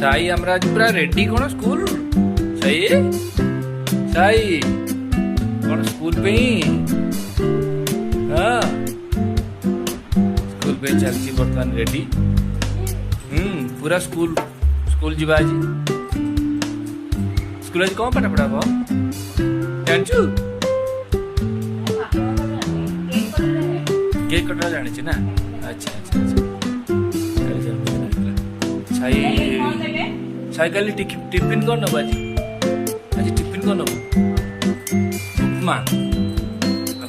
साई हमरा आज पूरा रेडी कोन स्कूल सही साई कोन स्कूल पे ही हाँ स्कूल पे चलची बर्तमान रेडी पूरा स्कूल स्कूल जीवा आज स्कूल आज कौन पाठ पढ़ाबो जानचु केक कटा जाने छी ना अच्छा अच्छा अच्छा साई साई काली टिफिन कौन नब आज आज टिफिन कौन नब उपमा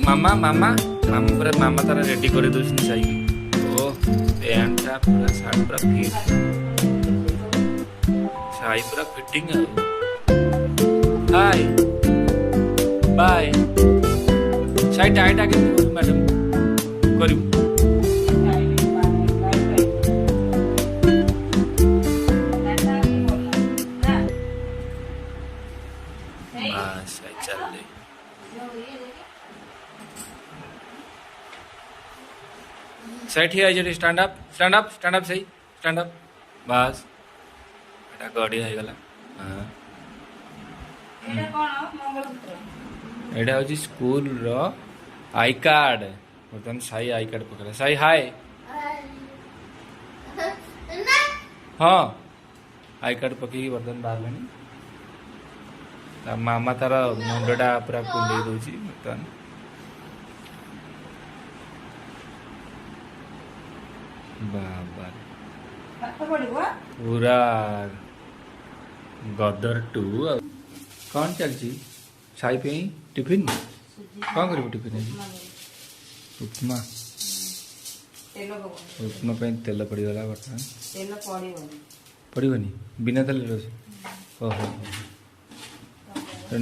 मामा मामा मामा पूरा मामा तारा रेडी कर दउछन साई ओ पैंट टा पूरा शर्ट पूरा फिट साई पूरा फिटिंग हाय बाय साई टाइट आके मैडम करू सेट ही stand up stand up stand up सही स्टैंड अप बस एटा गडी हो गला हां एटा कोन मंगलसूत्र एटा होची स्कूल रो आई कार्ड बर्तन साई आई कार्ड पकड़ा साई हाय हां आई कार्ड पकी बर्तन बाहरलानी मामा तार मुंडा पूरा कुंडे दोची बर्तन बाबा पूरा गदर टू कौन चलची साई पे टिफिन कौन करू टिफिन उपमा उपमा पे तेल पड़गला बर्तमान तेल पड़ोनी बिना तेल ओहो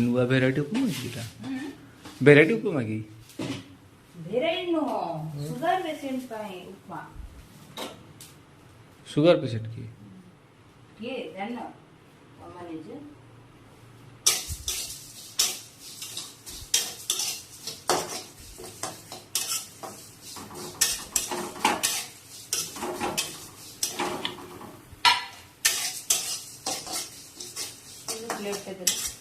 नुआ भेराइटी उपमा किटा भेराइटी उपमा की भेराइटी नो शुगर पेशेंट पाए उपमा शुगर पेशेंट की ये जानना माने जे प्लेट पे दे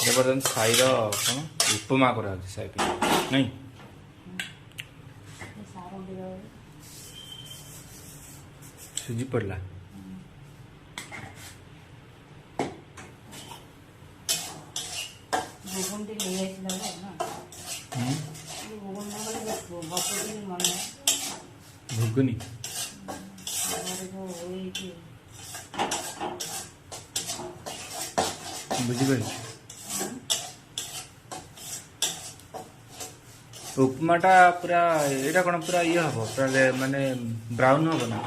जबरदस्त साई कौन उपमा करा साई पे नहीं सुजी पड़ला घुगनी बुझिगली उपमाटा पूरा एटा कौन पूरा ये हम पूरा माने ब्राउन हम ना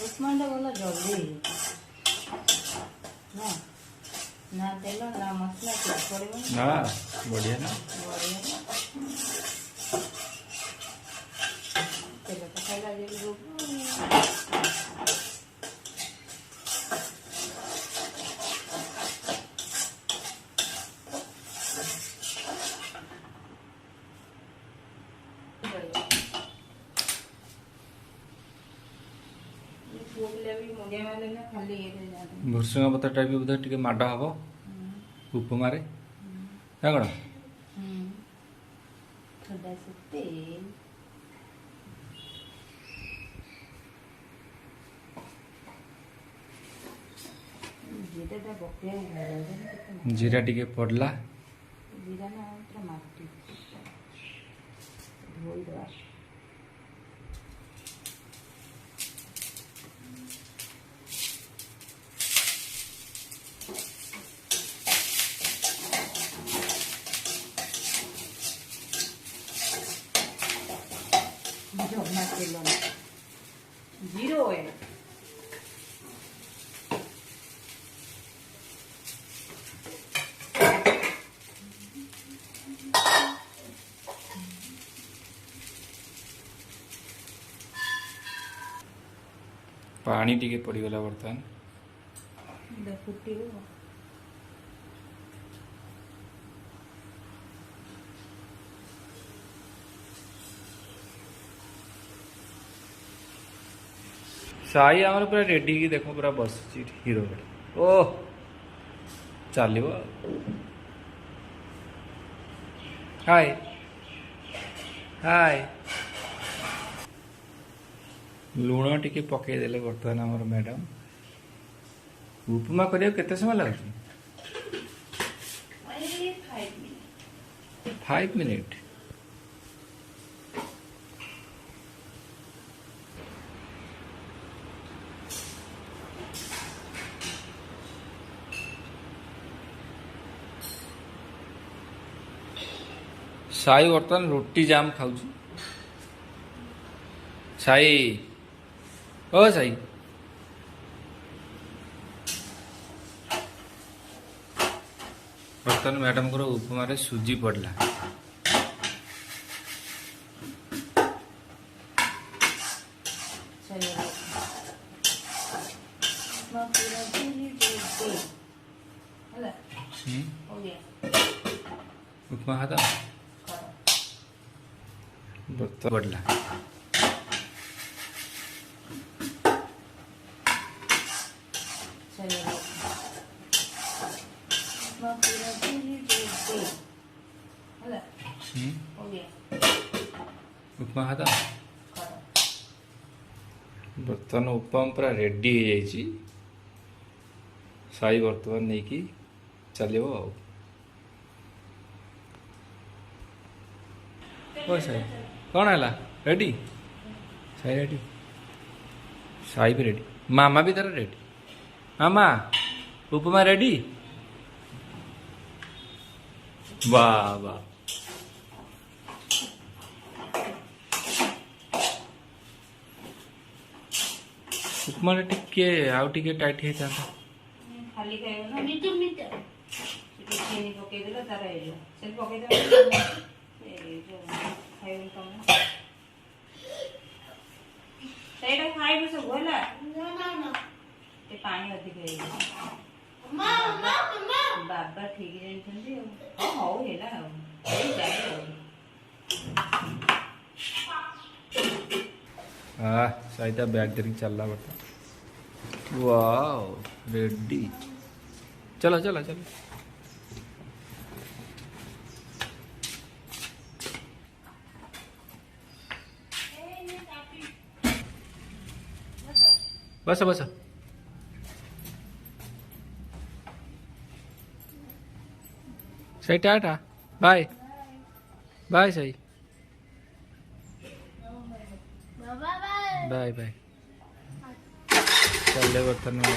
उपमा बोला जल्दी ना ना तेल ना मसला कुछ पड़ेगा ना बढ़िया ना तेल तो खाइला जे लोग भुसुंगा पत्र टाइप बोधे टिके माड हम उपमा रे ना कौन जीरा टिके पड़ला जीरा ना माटी धोई दवा मिलवाना 0 है। पानी टिके पड़गला बर्तमान फुटी साई आमर पूरा रेडी की देखो पूरा बस हीरो ओह चलो हाय हाय लुण टिके पकईदे बर्तमान आमर मैडम उपमा करिया केते समय लगुच 5 मिनट साई बर्तमान रोटी जाम खाऊ साई ओ साई बर्तमान मैडम को उपमा रे सुजी पड़ला उपमा खाता बर्तन पड़ला उपमा खाता बर्तमान उपमा पूरा रेडी हो जाइए साई बर्तमान नहीं कि चलो ओ साई कौन है रेडी साई रेडी साई भी रेडी मामा भी तेरा रेडी मामा उपमा रेडी वाह वाह उपमा टिके आउ टिके टाइट हे था खाली खाइबो ना मिटु मिट चीनी पके देला तारा हे जो से पके देला ए जो खाइबो तम सेटा खाइबो से होला ना ते पानी अधिक हे अम्मा अम्मा अम्मा बाबा ठीक है जंती हो हेला हो जाए हाँ साइदा बैग धरी चल रहा बता वाह रेडी चलो चलो चलो बस बस सही टाटा बाय बाय सही बाय बाय चल बर्तन में